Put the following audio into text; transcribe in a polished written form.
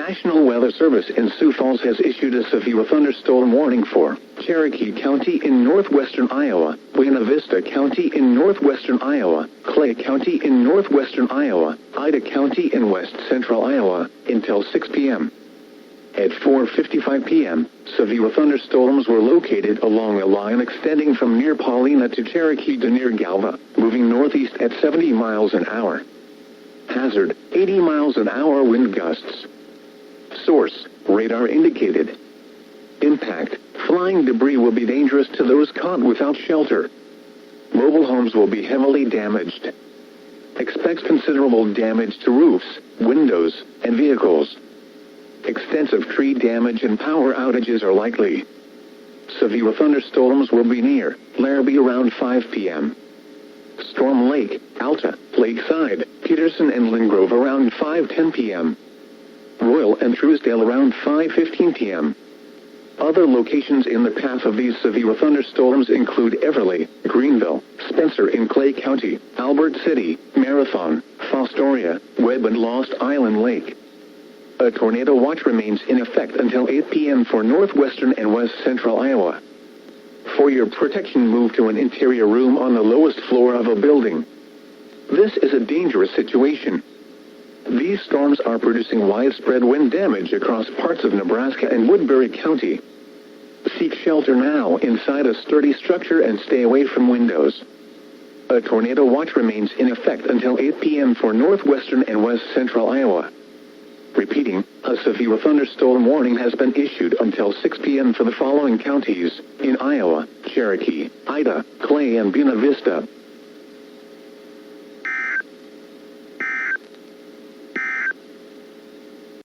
National Weather Service in Sioux Falls has issued a severe thunderstorm warning for Cherokee County in northwestern Iowa, Buena Vista County in northwestern Iowa, Clay County in northwestern Iowa, Ida County in west central Iowa, until 6 p.m. At 4:55 p.m., severe thunderstorms were located along a line extending from near Paulina to Cherokee to near Galva, moving northeast at 70 miles an hour. Hazard, 80 miles an hour wind gusts. Source, radar indicated. Impact, flying debris will be dangerous to those caught without shelter. Mobile homes will be heavily damaged. Expect considerable damage to roofs, windows, and vehicles. Extensive tree damage and power outages are likely. Severe thunderstorms will be near Larrabee around 5 p.m. Storm Lake, Alta, Lakeside, Peterson and Lingrove around 5:10 p.m. Royal and Truesdale around 5:15 p.m. Other locations in the path of these severe thunderstorms include Everly, Greenville, Spencer in Clay County, Albert City, Marathon, Fostoria, Webb and Lost Island Lake. A tornado watch remains in effect until 8 p.m. for northwestern and west central Iowa. For your protection, move to an interior room on the lowest floor of a building. This is a dangerous situation. These storms are producing widespread wind damage across parts of Nebraska and Woodbury County. Seek shelter now inside a sturdy structure and stay away from windows. A tornado watch remains in effect until 8 p.m. for northwestern and west central Iowa. Repeating, a severe thunderstorm warning has been issued until 6 p.m. for the following counties in Iowa: Cherokee, Ida, Clay, and Buena Vista.